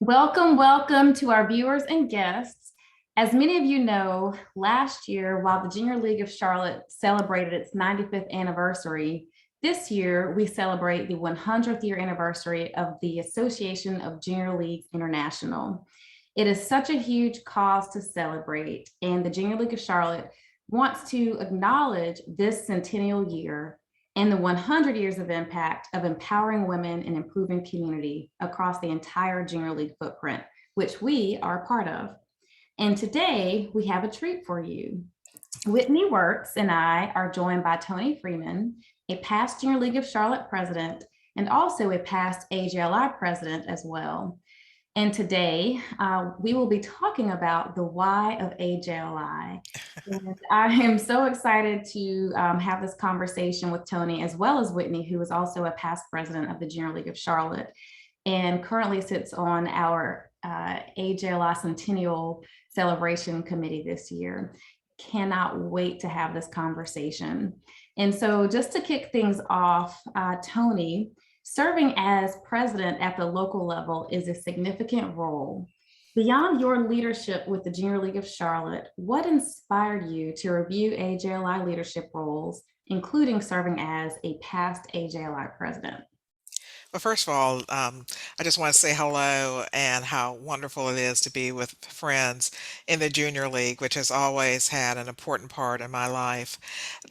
Welcome, welcome to our viewers and guests. As many of you know, last year, while the Junior League of Charlotte celebrated its 95th anniversary, this year we celebrate the 100th year anniversary of the Association of Junior Leagues International. It is such a huge cause to celebrate, and the Junior League of Charlotte wants to acknowledge this centennial year and the 100 years of impact of empowering women and improving community across the entire Junior League footprint, which we are a part of. And today we have a treat for you. Whitney Works and I are joined by Tony Freeman, a past Junior League of Charlotte president and also a past AJLI president as well. And today we will be talking about the why of AJLI. And I am so excited to have this conversation with Tony as well as Whitney, who is also a past president of the Junior League of Charlotte and currently sits on our AJLI Centennial Celebration Committee this year. Cannot wait to have this conversation. And so just to kick things off, Tony, serving as president at the local level is a significant role. Beyond your leadership with the Junior League of Charlotte, what inspired you to review AJLI leadership roles, including serving as a past AJLI president? Well, first of all, I just want to say hello and how wonderful it is to be with friends in the Junior League, which has always had an important part in my life.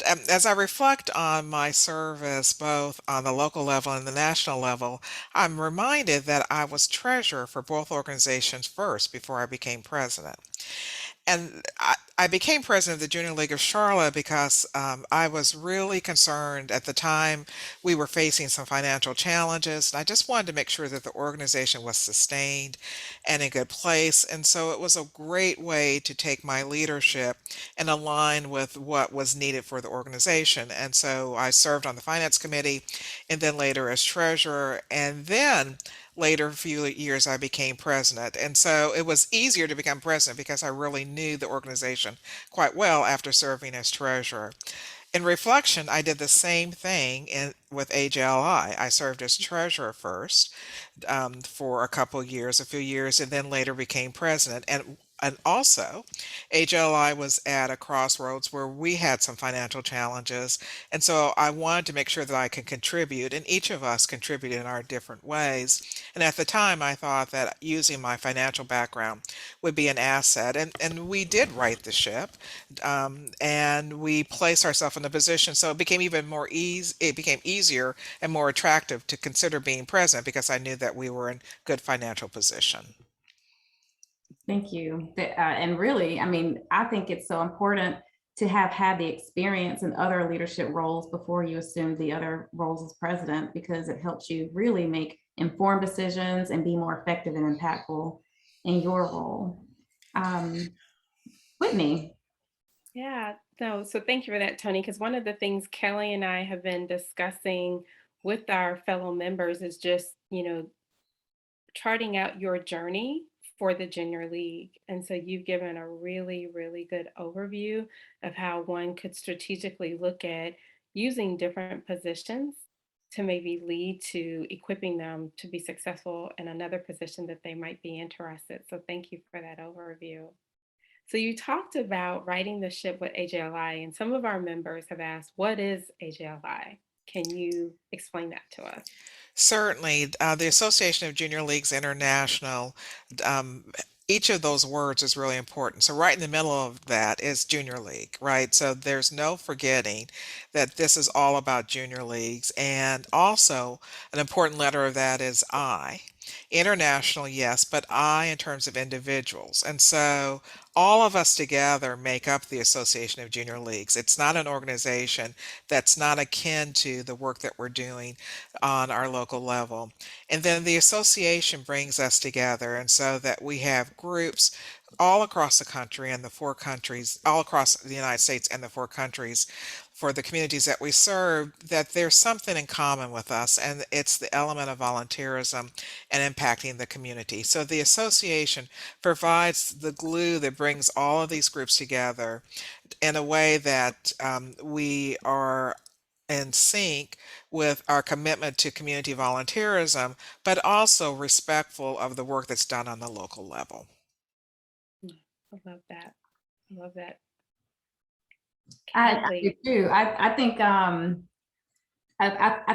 As I reflect on my service, both on the local level and the national level, I'm reminded that I was treasurer for both organizations first before I became president. And I became president of the Junior League of Charlotte because I was really concerned at the time we were facing some financial challenges. And I just wanted to make sure that the organization was sustained and in a good place. And so it was a great way to take my leadership and align with what was needed for the organization. And so I served on the finance committee and then later as treasurer. And then later a few years I became president. And so it was easier to become president because I really knew the organization quite well after serving as treasurer. In reflection, I did the same thing with AJLI. I served as treasurer first for a couple years, a few years, and then later became president. And also, HLI was at a crossroads where we had some financial challenges. And so I wanted to make sure that I could contribute, and each of us contributed in our different ways. And at the time, I thought that using my financial background would be an asset. And we did right the ship, and we placed ourselves in a position so it became even more easy. It became easier and more attractive to consider being president because I knew that we were in good financial position. Thank you. And really, I mean, I think it's so important to have had the experience in other leadership roles before you assume the other roles as president, because it helps you really make informed decisions and be more effective and impactful in your role. Um, Whitney. Yeah, no, so thank you for that, Tony, because one of the things Kelly and I have been discussing with our fellow members is just, charting out your journey for the Junior League. And so you've given a really, really good overview of how one could strategically look at using different positions to maybe lead to equipping them to be successful in another position that they might be interested. So thank you for that overview. So you talked about riding the ship with AJLI, and some of our members have asked, what is AJLI? Can you explain that to us? Certainly, the Association of Junior Leagues International, um, each of those words is really important. So, right in the middle of that is Junior League, right? So, there's no forgetting that this is all about junior leagues. And also, an important letter of that is I. International, yes, but I in terms of individuals. And so, all of us together make up the Association of Junior Leagues. It's not an organization that's not akin to the work that we're doing on our local level. And then the association brings us together, and so that we have groups all across the country and the four countries, all across the United States and the four countries for the communities that we serve, that there's something in common with us, and it's the element of volunteerism and impacting the community. So the association provides the glue that brings all of these groups together in a way that we are in sync with our commitment to community volunteerism, but also respectful of the work that's done on the local level. Mm, I love that. I love that. I do Kelly. too. I think I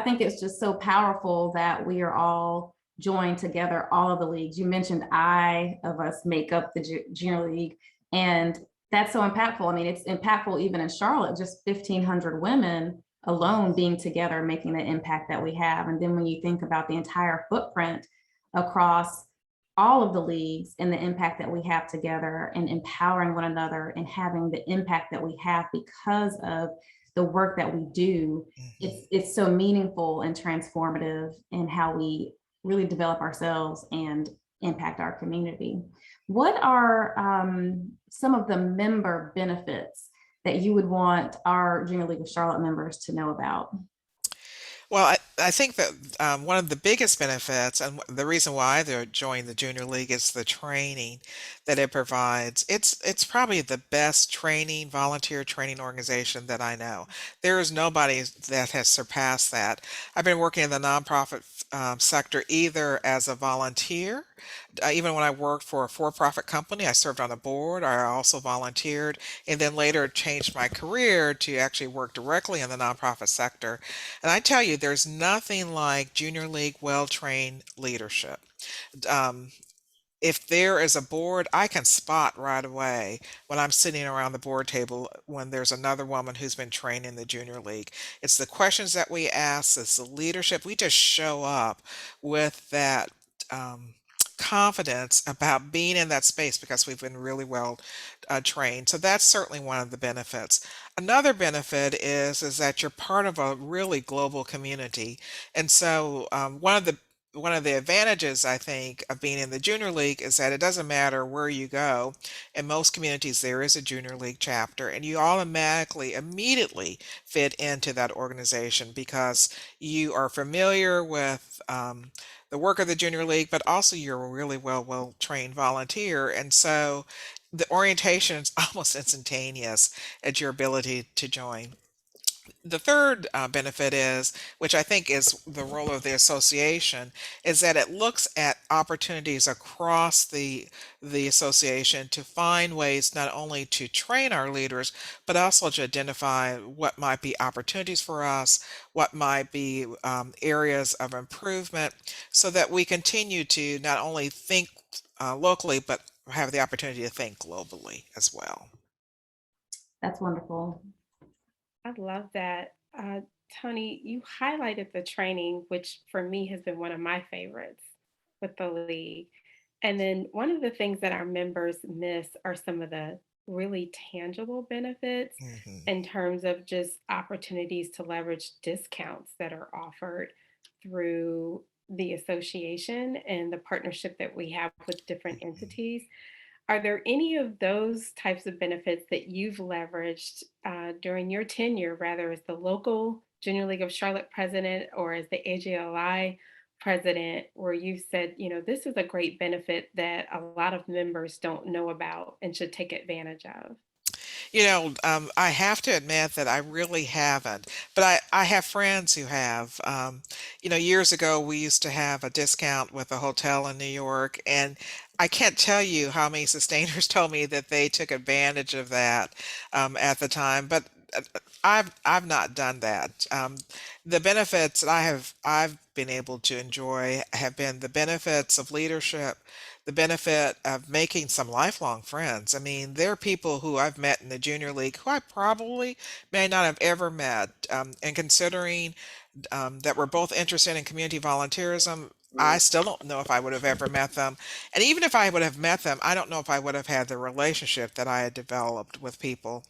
think it's just so powerful that we are all joined together, all of the leagues. You mentioned I of us make up the junior league, and that's so impactful. I mean, it's impactful even in Charlotte, just 1,500 women alone being together, making the impact that we have. And then when you think about the entire footprint across all of the leagues and the impact that we have together and empowering one another and having the impact that we have because of the work that we do, Mhm. it's so meaningful and transformative in how we really develop ourselves and impact our community. What are some of the member benefits that you would want our Junior League of Charlotte members to know about? Well, I think that one of the biggest benefits, and the reason why they're joining the junior league, is the training that it provides. It's probably the best training, volunteer training organization that I know. There is nobody that has surpassed that. I've been working in the nonprofit sector either as a volunteer, even when I worked for a for-profit company, I served on a board. I also volunteered, and then later changed my career to actually work directly in the nonprofit sector. And I tell you, there's nothing like junior league well-trained leadership. Um, if there is a board, I can spot right away when I'm sitting around the board table when there's another woman who's been trained in the junior league. It's the questions that we ask, it's the leadership. We just show up with that um, confidence about being in that space because we've been really well trained. So that's certainly one of the benefits. Another benefit is that you're part of a really global community, and so one of the advantages, I think, of being in the junior league is that it doesn't matter where you go. In most communities, there is a junior league chapter, and you automatically, immediately fit into that organization because you are familiar with the work of the junior league, but also you're a really well trained volunteer. And so the orientation is almost instantaneous at your ability to join. The third benefit is, which I think is the role of the association, is that it looks at opportunities across the association to find ways not only to train our leaders, but also to identify what might be opportunities for us, what might be areas of improvement, so that we continue to not only think locally, but have the opportunity to think globally as well. That's wonderful. I love that. Tony, you highlighted the training, which for me has been one of my favorites with the league. And then one of the things that our members miss are some of the really tangible benefits Mhm. in terms of just opportunities to leverage discounts that are offered through the association and the partnership that we have with different Mhm. entities. Are there any of those types of benefits that you've leveraged during your tenure, rather as the local Junior League of Charlotte president or as the AJLI president, where you said, you know, this is a great benefit that a lot of members don't know about and should take advantage of? I have to admit that I really haven't, but I have friends who have. Years ago, we used to have a discount with a hotel in New York, and I can't tell you how many sustainers told me that they took advantage of that at the time, but I've not done that. The benefits that I've been able to enjoy have been the benefits of leadership, the benefit of making some lifelong friends. I mean, there are people who I've met in the junior league who I probably may not have ever met. And considering that we're both interested in community volunteerism, I still don't know if I would have ever met them. And even if I would have met them, I don't know if I would have had the relationship that I had developed with people.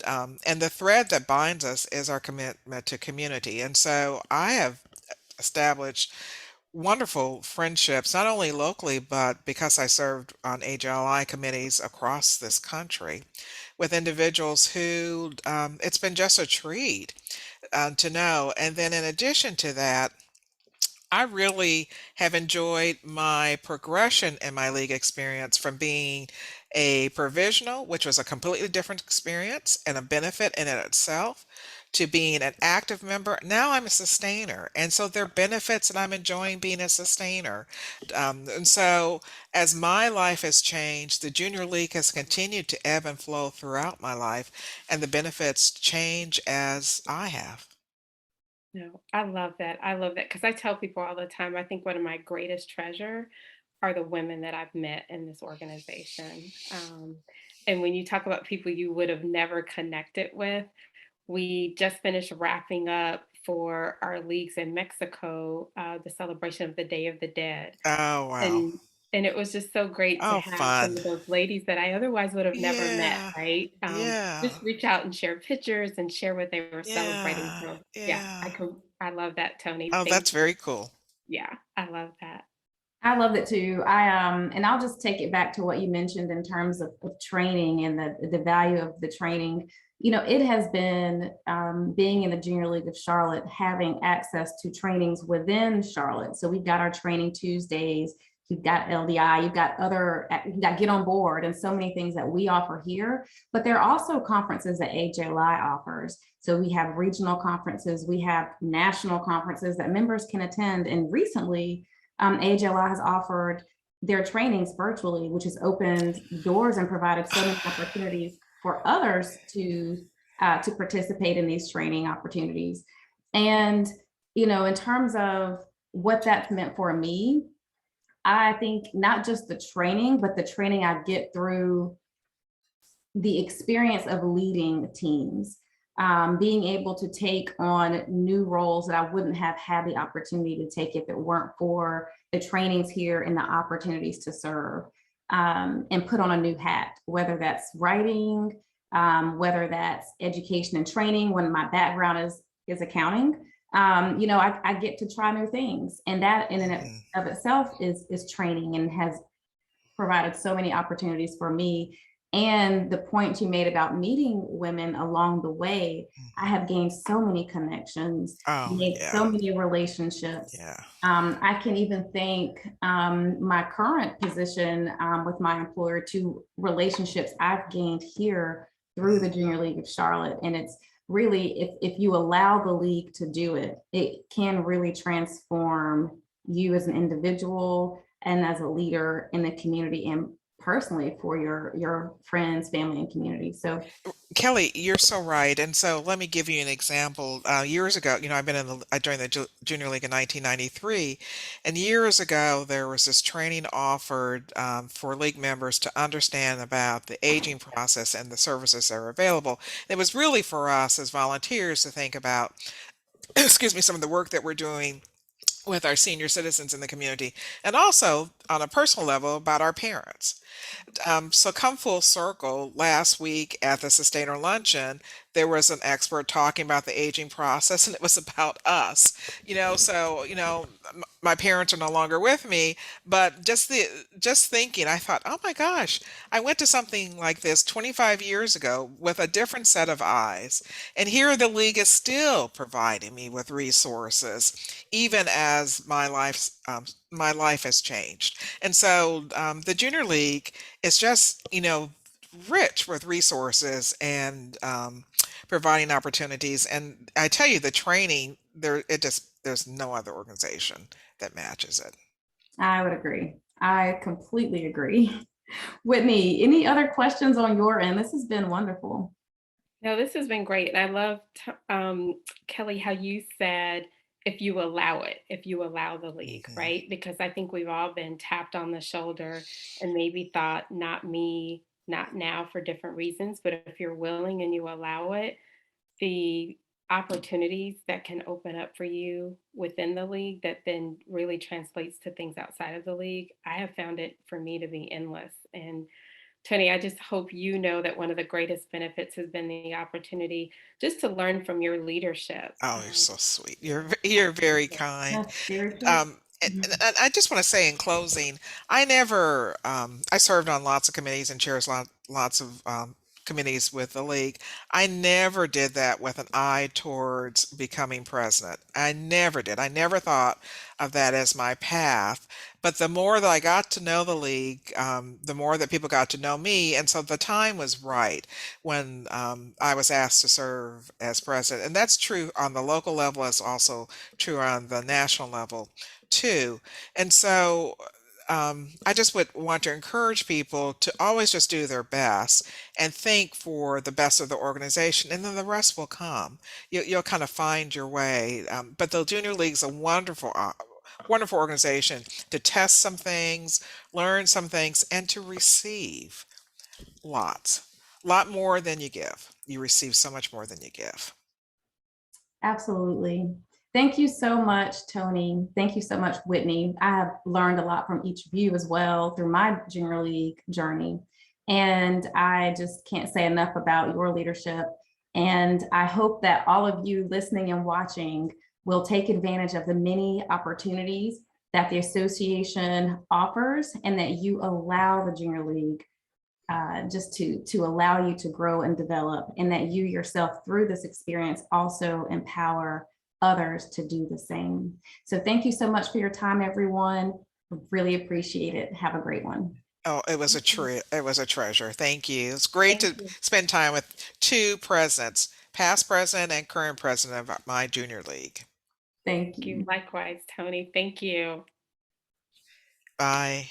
And the thread that binds us is our commitment to community. And so I have established wonderful friendships, not only locally, but because I served on AJLI committees across this country with individuals who it's been just a treat to know. And then in addition to that, I really have enjoyed my progression in my league experience from being a provisional, which was a completely different experience and a benefit in it itself, to being an active member. Now I'm a sustainer. And so there are benefits, and I'm enjoying being a sustainer. And so as my life has changed, the Junior League has continued to ebb and flow throughout my life, and the benefits change as I have. No, I love that. I love that because I tell people all the time, I think one of my greatest treasure are the women that I've met in this organization. And when you talk about people you would have never connected with, we just finished wrapping up for our leagues in Mexico, the celebration of the Day of the Dead. Oh, wow. And and it was just so great to Oh, have some fun. of those ladies that I otherwise would have never met, Yeah. right? Just Yeah. reach out and share pictures and share what they were celebrating. Yeah. So yeah, Yeah. I love that, Tony. Oh, Thank that's you. very cool. Yeah, I love that. I love it too. And I'll just take it back to what you mentioned in terms of training and the value of the training. You know, it has been being in the Junior League of Charlotte, having access to trainings within Charlotte. So we've got our training Tuesdays, you've got LDI, you've got you've got Get On Board, and so many things that we offer here. But there are also conferences that AJLI offers. So we have regional conferences, we have national conferences that members can attend. And recently, AJLI has offered their trainings virtually, which has opened doors and provided so many opportunities for others to participate in these training opportunities. And you know, in terms of what that's meant for me, I think not just the training, but the training I get through the experience of leading teams, being able to take on new roles that I wouldn't have had the opportunity to take if it weren't for the trainings here and the opportunities to serve, and put on a new hat, whether that's writing, whether that's education and training. When my background is accounting, you know, I get to try new things, and that in and Mhm. of itself is training and has provided so many opportunities for me. And the point you made about meeting women along the way, I Mhm. have gained so many connections, Oh, made so yeah. many relationships. Yeah. I can even thank my current position with my employer to relationships I've gained here through the Mhm. Junior League of Charlotte. And it's really, if you allow the league to do it, it can really transform you as an individual and as a leader in the community and personally for your friends, family, and community. So Kelly, you're so right. And so let me give you an example. Years ago, I joined the Junior League in 1993. And years ago, there was this training offered for league members to understand about the aging process and the services that are available. It was really for us as volunteers to think about, excuse me, some of the work that we're doing with our senior citizens in the community, and also on a personal level about our parents. So come full circle, last week at the Sustainer Luncheon, there was an expert talking about the aging process, and it was about us. My parents are no longer with me, but just thinking, I thought, oh my gosh, I went to something like this 25 years ago with a different set of eyes, and here the league is still providing me with resources, even as my life has changed. And so the Junior League is just, rich with resources and providing opportunities. And I tell you, the training there, there's no other organization that matches it. I would agree. I completely agree. Whitney, any other questions on your end? This has been wonderful. No, this has been great. And I love, Kelly, how you said, if you allow it, if you allow the league, Hmm. right? Because I think we've all been tapped on the shoulder and maybe thought, not me, not now for different reasons. But if you're willing and you allow it, the opportunities that can open up for you within the league that then really translates to things outside of the league, I have found it for me to be endless. And Tony, I just hope you know that one of the greatest benefits has been the opportunity just to learn from your leadership. Oh, you're so sweet. You're very kind. That's very sweet. And I just want to say in closing, I served on lots of committees and chairs lots of committees with the league. I never did that with an eye towards becoming president. I never did. I never thought of that as my path. But the more that I got to know the league, the more that people got to know me. And so the time was right when I was asked to serve as president. And that's true on the local level, it's also true on the national level, too. And so I just would want to encourage people to always just do their best and think for the best of the organization, and then the rest will come. You'll kind of find your way. But the Junior League's a wonderful organization to test some things, learn some things, and to receive lots, lot more than you give. You receive so much more than you give. Absolutely. Thank you so much, Tony. Thank you so much, Whitney. I have learned a lot from each of you as well through my Junior League journey. And I just can't say enough about your leadership. And I hope that all of you listening and watching will take advantage of the many opportunities that the association offers, and that you allow the Junior League just to allow you to grow and develop, and that you yourself through this experience also empower others to do the same. So thank you so much for your time, everyone. Really appreciate it. Have a great one. Oh, it was a treasure. Thank you. It's great Thank to you. spend time with two presidents, past president and current president of my junior league. Thank Thank you. you. Likewise, Tony. Thank you. Bye.